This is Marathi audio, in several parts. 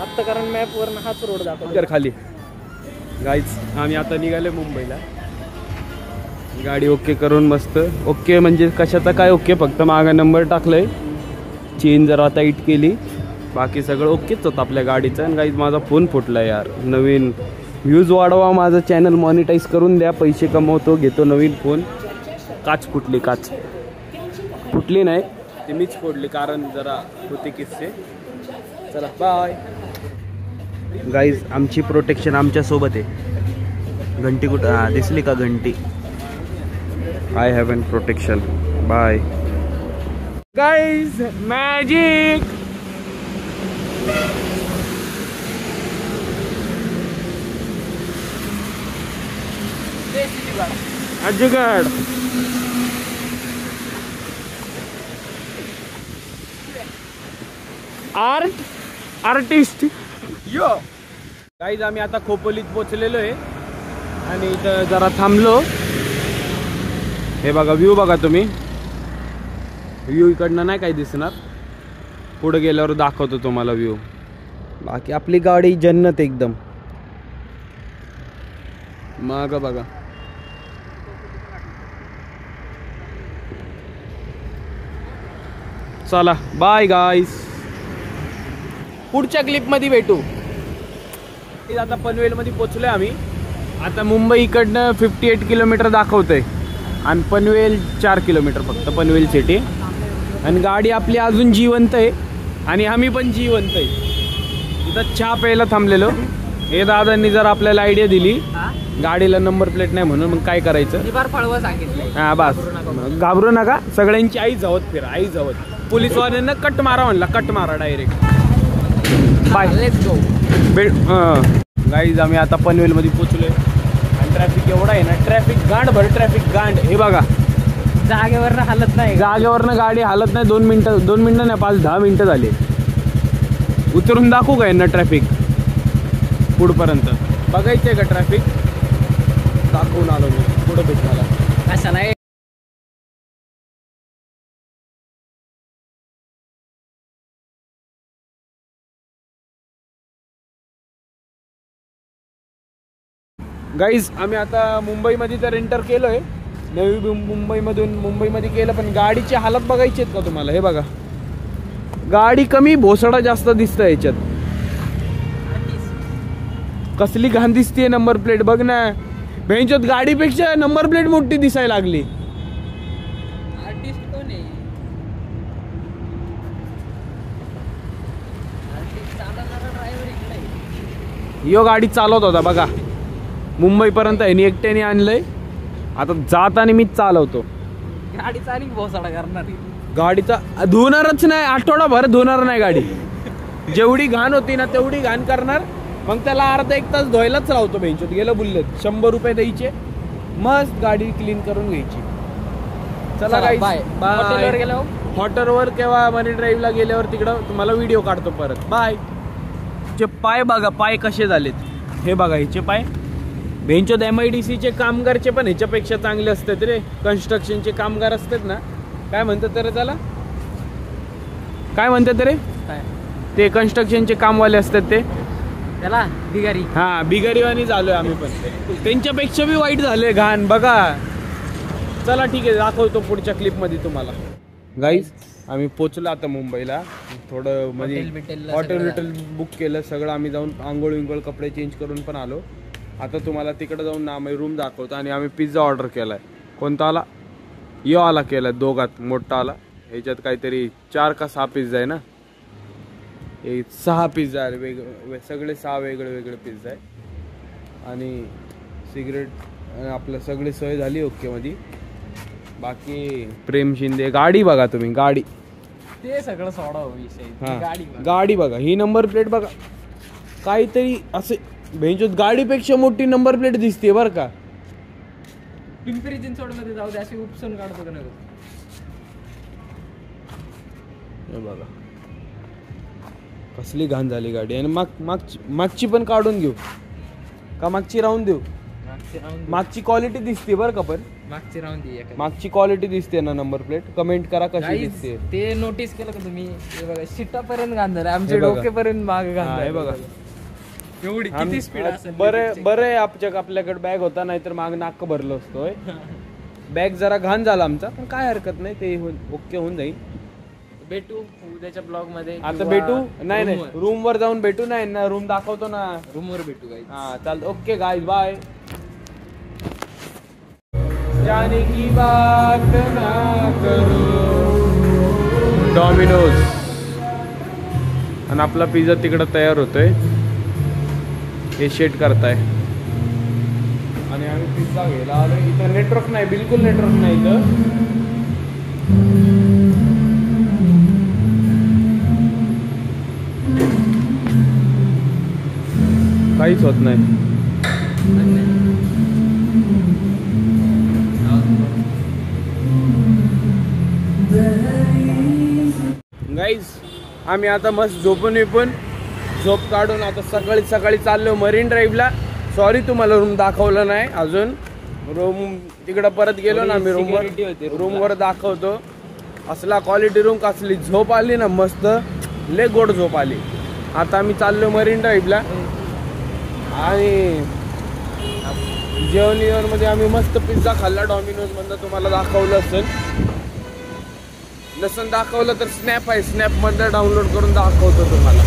आता कारण मॅपवरनं हाच रोड दाखवतो. कर खाली गाईज. आम्ही आता निघाले मुंबईला. गाडी ओके करून मस्त. ओके म्हणजे कशाचा काय ओके, फक्त मागा नंबर टाकलंय, चेन जरा टाईट केली, बाकी सगळं ओकेच होतं आपल्या गाडीचं. आणि गाईज माझा फोन फुटला यार. नवीन व्ह्यूज वाढवा, माझं चॅनल मॉनिटाईज करून द्या, पैसे कमवतो, घेतो नवीन फोन. काच फुटली, काच फुटली नाही ते मीच फोडली, कारण जरा होते किस्से. चला बाय गाईज. आमची प्रोटेक्शन आमच्यासोबत आहे. घंटी कुठं दिसली का घंटी? I have an protection. Bye guys. Magic. अजगड आर्टिस्ट. यो गाईज आम्ही आता खोपोलीत पोचलेलो आहे आणि इथं जरा थांबलो. हे बघा व्ह्यू बघा तुम्ही. व्ह्यू इकडनं नाही काही दिसणार, पुढे गेल्यावर दाखवतो तुम्हाला व्ह्यू. बाकी आपली गाडी जन्नत एकदम. माग बघा. चला बाय गाईस. पुढच्या क्लिपमध्ये भेटू. आता पनवेलमध्ये पोचलोय आम्ही. आता मुंबई इकडनं 58 किलोमीटर दाखवतंय आणि पनवेल 4 किलोमीटर फक्त, पनवेल सिटी. आणि गाडी आपली अजून जिवंत आहे आणि आम्ही पण जिवंत आहे. इथं चहा प्यायला थांबलेलो. हे दादांनी जर आपल्याला आयडिया दिली, गाडीला नंबर प्लेट नाही म्हणून, मग काय करायचं? हा बस, घाबरू नका. सगळ्यांची आई जावत फिरा, आई जावत. पोलिसवाल्यांना कट मारा म्हणला, कट मारा direct. Bye, let's go. Guys आम्ही आता पनवेलमध्ये पोचलोय आणि ट्रॅफिक एवढा आहे ना, ट्रॅफिक गांड भर, ट्रॅफिक गांड. हे बघा, जागेवरनं हालत नाही, जागेवरनं गाडी हालत नाही. 2 मिनटं नाही, 5-10 मिनटं झाले. उतरून दाखवू का यांना ट्रॅफिक पुढपर्यंत? बघायचंय का ट्रॅफिक? दाखवून आलो मी, पुढं भेटला असं नाही. गाईज आम्ही आता मुंबईमध्ये तर एंटर केलोय. नवी मुंबईमधून मुंबईमध्ये केलं, पण गाडीची हालत बघायची आहेत का तुम्हाला? हे बघा, गाडी कमी, भोसडा जास्त दिसतं याच्यात. कसली घाण दिसतीये नंबर प्लेट. बघ ना भेंचोत, गाडीपेक्षा नंबर प्लेट मोठी दिसायला लागली. आर्टिस्ट कोण आहे? यो गाडी चालवत होता बघा, मुंबईपर्यंत ह्यानी एकट्याने आणलंय. आता जाताना मीच चालवतो. गाडीचा आणि भोसडा करणार. गाडीचा धुणारच नाही, आठवडाभर धुणार नाही गाडी. जेवढी घाण होती ना तेवढी घाण करणार. मग त्याला अर्धा 1 तास धुवायलाच लावतो. बेंचोत गेलं बुल्लेत, 100 रुपये द्यायचे, मस्त गाडी क्लीन करून घ्यायची. चला गाईस, बाय. हॉटेलवर गेल्यावर, हॉटेलवर किंवा मरीन ड्राईव्हला गेल्यावर तिकडं तुम्हाला व्हिडिओ काढतो परत. बाय. चे पाय बघा, पाय कसे झालेत. हे बघा हिचे पाय. बेंचोत MIDCचे कामगारचे पण ह्याच्यापेक्षा चांगले असतात रे. कन्स्ट्रक्शनचे कामगार असतात ना, काय म्हणतात रे त्याला, काय म्हणतात रे ते कन्स्ट्रक्शनचे कामवाले असतात ते, त्याला बिगारी. हा, बिगारीवानी झालोय आम्ही पण. त्यांच्यापेक्षा बी वाईट झाले, घाण बघा. चला ठीक आहे, दाखवतो पुढच्या क्लिपमध्ये तुम्हाला. गाईज आम्ही पोचलो आता मुंबईला. थोडं म्हणजे हॉटेल बुक केलं सगळं. आम्ही जाऊन आंघोळ विंघोळ, कपडे चेंज करून पण आलो. आता तुम्हाला तिकडे जाऊन ना रूम दाखवतो. आणि आम्ही पिझ्झा ऑर्डर केलाय. कोणता आला? यो आला केलाय, दोघात मोठा आला. ह्याच्यात काहीतरी 4 का 6 पिझ्झा आहे ना. हे 6 पिझ्झा आहे, सगळे 6 वेगळे पिझ्झा आहे. आणि सिगरेट आपलं सगळी सोय झाली ओके मध्ये. बाकी प्रेम शिंदे. गाडी बघा तुम्ही, गाडी ते सगळं सोडा विषय. गाडी बघा, ही नंबर प्लेट बघा, काहीतरी असे भेंचोत गाडीपेक्षा मोठी नंबर प्लेट दिसते बरं का. पिंपरी चिंचवडमध्ये जाऊ दे, अशी उपसून काढतो का नाही? बघा कसली घाण झाली गाडी. आणि मागची पण काढून घेऊ का? मागची राहून देऊ? मागची क्वालिटी दिसते बरं का, पण मागची राहून दे एखादी. मागची क्वालिटी दिसते ना नंबर प्लेट. कमेंट करा कशी Guys, दिसते. ते नोटीस केलं का तुम्ही? हे बघा शिटापर्यंत घालणार आमच्या हे बघा. डोकेपर्यंत मागे हा, घालणार हे बघा. एवढी किती स्पीड असेल? बरं आहे आपल्याकडे बॅग होता, नाहीतर माग नाक भरलं असतोय. बॅग जरा घाण झाला आमचा, पण काय हरकत नाही, ते ओके होऊन जाईल. भेटू उद्याच्या ब्लॉग मध्ये. आता भेटू नाही रूम वर जाऊन भेटू. नाही ना, रूम दाखवतो ना, रूम वर भेटू गाईज. हा चालतं. Okay guys, bye. जाने की बात ना करो. डॉमिनोज आणि आपला पिझ्झा तिकडं तयार होतोय. हे शेट करताय आणि आम्ही पिझ्झा घ्यायला आलो. इथं नेटवर्क नाही, बिलकुल नेटवर्क नाही इथं. काहीच होत नाही. गाईज आम्ही आता मस्त झोप काढून आता सकाळी चाललो मरीन ड्राईव्हला. सॉरी तुम्हाला रूम दाखवलं नाही अजून. रूम तिकडं परत गेलो ना, मी रूमवर दाखवतो. असला क्वालिटी रूम, कसली झोप आली ना, मस्त लय गोड झोप आली. आता आम्ही चाललो मरीन ड्राईव्हला आणि जेवण मध्ये आम्ही मस्त पिझ्झा खाल्ला डॉमिनोज मधनं. तुम्हाला दाखवलं असेल, नसेल दाखवलं तर स्नॅप आहे, स्नॅप मध्ये डाउनलोड करून दाखवतो तुम्हाला.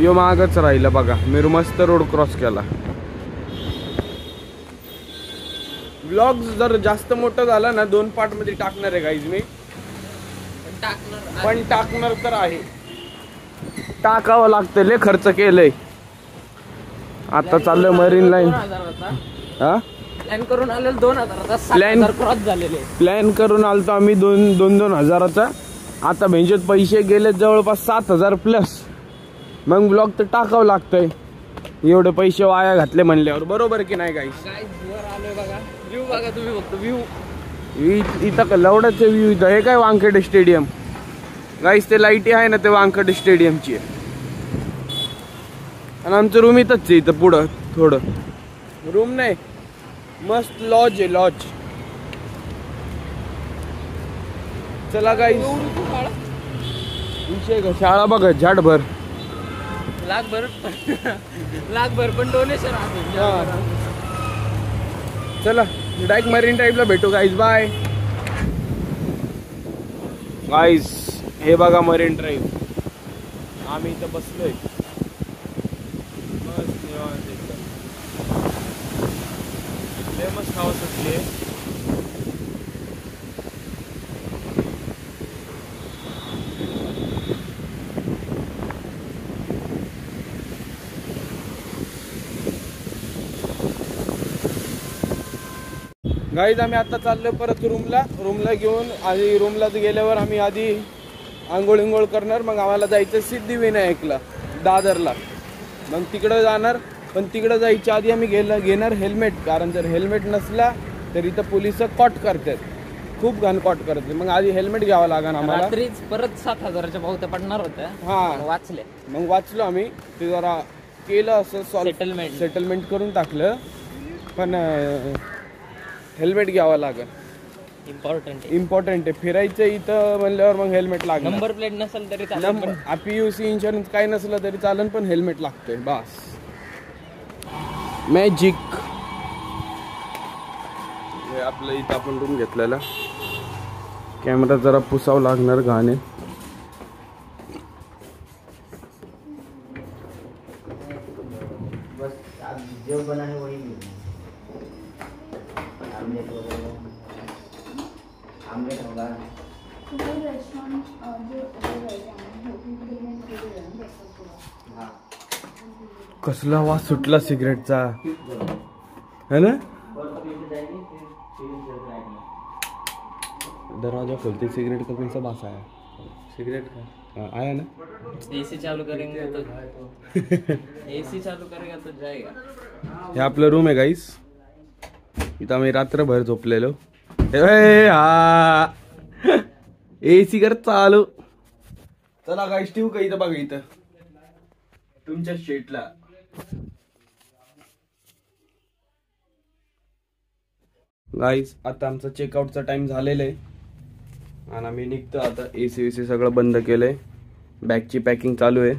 यो मागच राहिला बघा, मी मस्त रोड क्रॉस केला. व्लॉग जर जास्त मोठं झाला ना, 2 पार्ट मध्ये टाकणार आहे गाईज मी. पण टाकणार तर आहे, टाकावं लागतं, लय खर्च केलंय. आता चाललोय मरीन लाईन. हा प्लॅन करून आलेलो 2000 क्रॉस झालेले. प्लॅन करून आलतो आम्ही 2,000चा. आता भेंचेत पैसे गेले जवळपास 7,000 प्लस. मग ब्लॉग तर टाकावं लागतंय, एवढे पैसे वाया घातले म्हणल्यावर. बरोबर की नाही गाईस? वर आलोय बघा, व्ह्यू बघा तुम्ही, फक्त व्ह्यू. इथं लवड्याचे व्ह्यू. इथं हे काय वानखेडे स्टेडियम गाईस, ते लाईटी आहे ना, ते वानखेडे स्टेडियमची आहे. आणि आमचं रूम इथंच आहे, इथं पुढं थोडं. रूम नाही, मस्त लॉज आहे, लॉज. चला गाईस, विषय का शाळा बघा, झाडभर लाखभर पण डोनेशन असेल. चला डायरेक्ट मरीन ड्राईव्हला भेटू गाईज, बाय. गाईज हे बघा मरीन ड्राईव्ह. आम्ही इथं बसलोय मस्त निवांत एकदम. लय मस्त हवा सुटली आहे. गाईज आम्ही आता चाललोय परत रूमला घेऊन. आधी रूमला गेल्यावर आम्ही आधी आंघोळ करणार. मग आम्हाला जायचं सिद्धिविनायकला, दादरला. मग तिकडं जाणार. पण तिकडं जायच्या आधी आम्ही घेणार हेल्मेट. कारण जर हेल्मेट नसला तर इथं पोलिस कॉट करतात, खूप घाण कॉट करतात. मग आधी हेल्मेट घ्यावं लागणार आम्हाला. परत 7,000च्या भाव पडणार होत्या. हा वाचले. मग वाचलो आम्ही. ते जरा केलं असं सेटलमेंट करून टाकलं. पण हेल्मेट घ्यावं लागेल, इम्पॉर्टंट आहे. फिरायचं इथं म्हणल्यावर मग हेल्मेट लागेल. नंबर प्लेट नसेल तरी चालेल, PUC इन्शुरन्स काय नसलं तरी चालेल, पण हेल्मेट लागतंय बस. मॅजिक हे आपलं इथं आपण रूम घेतलेला. कॅमेरा जरा पुसावं लागणार घाणे. कसला वास सुटला सिगरेटचा, है ना? दरवाजा खोलते, सिगरेट का कौन सा बास आया? सिगरेट का आया ना? AC चालू करेंगे तो AC चालू करेगा तो जाएगा. हे आपलं रूम आहे गाईस. इथं आम्ही रात्रभर झोपलेलो. AC कर चालू. चला गाईस ठेवू का? इथं बघा, इथं तुमच्या शेटला. गाईज आता आमचा चेकआउटचा टाइम झालेला आहे आणि आम्ही निघतो आता. AC सगळं बंद केलंय. बॅगची पॅकिंग चालू आहे.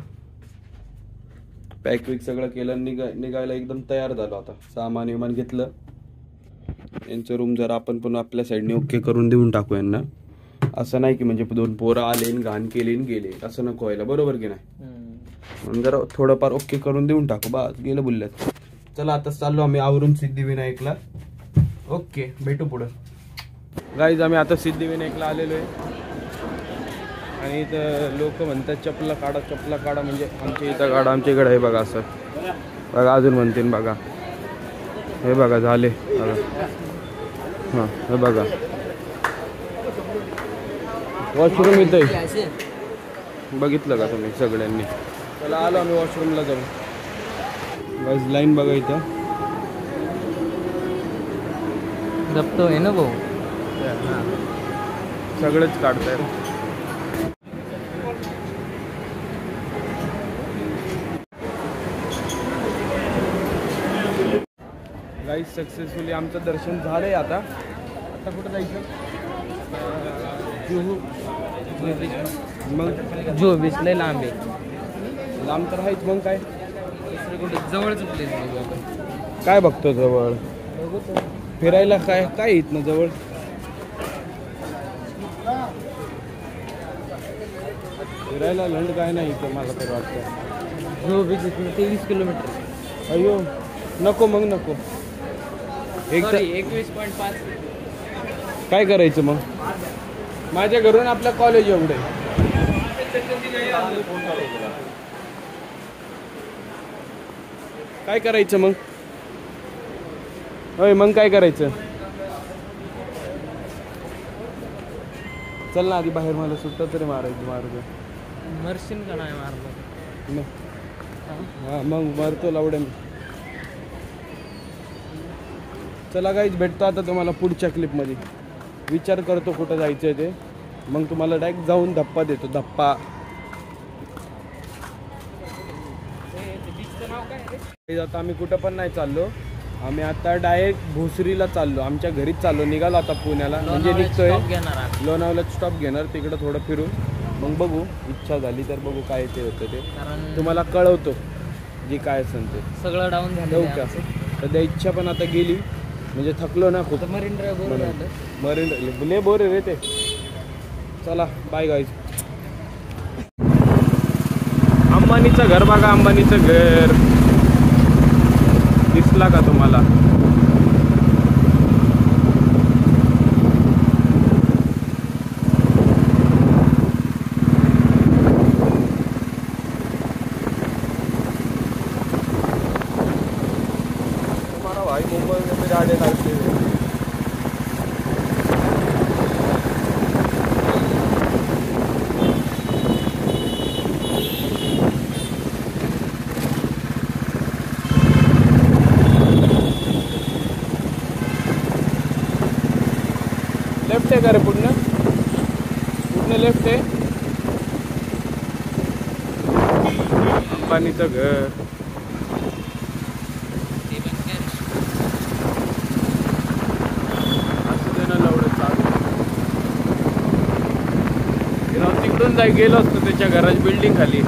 पॅक विक सगळं केलं. निघायला एकदम तयार झालो. आता सामान विमान घेतलं. यांचं रूम जरा आपण पण आपल्या साईडने ओके करून देऊन टाकू यांना. असं नाही की म्हणजे 2 पोरं आले घाण केले गेले, असं नको व्हायला. बरोबर की नाही? म्हणून जरा थोडंफार ओके करून देऊन टाकू. बस गेलं बुलल्यात. चला आता चाललो आम्ही आवरून सिद्धिविनायकला. ओके भेटू पुढं. गाईज आम्ही आता सिद्धिविनायकला आलेलो आहे आणि इथं लोक म्हणतात चपला काढा म्हणजे आमच्या इथं काढा. आमच्या इकडे हे बघा असं बघा. अजून म्हणतील बघा. हे बघा झाले बघा. हां हे बघा वॉशरूम इथं आहे. बघितलं का तुम्ही सगळ्यांनी? चला आलो आम्ही वॉशरूमला जाऊन. गाईज लाईन बघा इथं. जपतो आहे ना भाऊ. सगळंच काढताय. गाईज सक्सेसफुली आमचं दर्शन झालंय. आता कुठं जायचं? मग जो बीच लय लांब आहे. लांब तर आहेच. मग काय कुठे जवळच प्लेस बघू आपण. काय बघतो जवळ? फिरायला काय काय इथनं जवळ? फिरायला लंड काय नाही इथं मला तर वाटतं. जो बीच इथून 23 किलोमीटर. अयो नको मग नको. एक 21.5. काय करायचं मग? माझ्या घरून आपलं कॉलेज एवढं आहे. काय करायचं मग? होय मग काय करायचं? चल ना आधी बाहेर. मला सुट्टा तरी मारायचं. मरशील का नाही मारलं? हा मग मारतो लावड्या. चला गाईज भेटतो आता तुम्हाला पुढच्या क्लिपमध्ये. विचार करतो कुठं जायचं आहे ते. मग तुम्हाला डायरेक्ट जाऊन धप्पा देतो. धप्पा. आता आम्ही कुठं पण नाही चाललो. आम्ही आता डायरेक्ट भोसरीला चाललो. आमच्या घरीच चाललो. निघालो आता पुण्याला. म्हणजे निघतोय लोणावळ्यात स्टॉप घेणार. तिकडं थोडं फिरू. मग बघू. इच्छा झाली तर बघू काय ते होतं ते तुम्हाला कळवतो. जी काय असेल ते सगळं डाऊन झालं का. सध्या इच्छा पण आता गेली. म्हणजे थकलो ना खूप. मरीन ड्राईव्ह मरीन लय बोर रे ते. चला बाय गाईज. अंबानीचं घर बघा. अंबानीचं घर दिसला का तुम्हाला? तुम्हाला भाई मुंबई में गाड़े लागते हुए. लेफ्ट आहे का रे? पुढनं लेफ्ट आहे. अंबानीचं घर. असं दे ना लवडं चालू. तिकडून गेलो असतो त्याच्या घराची बिल्डिंग खाली.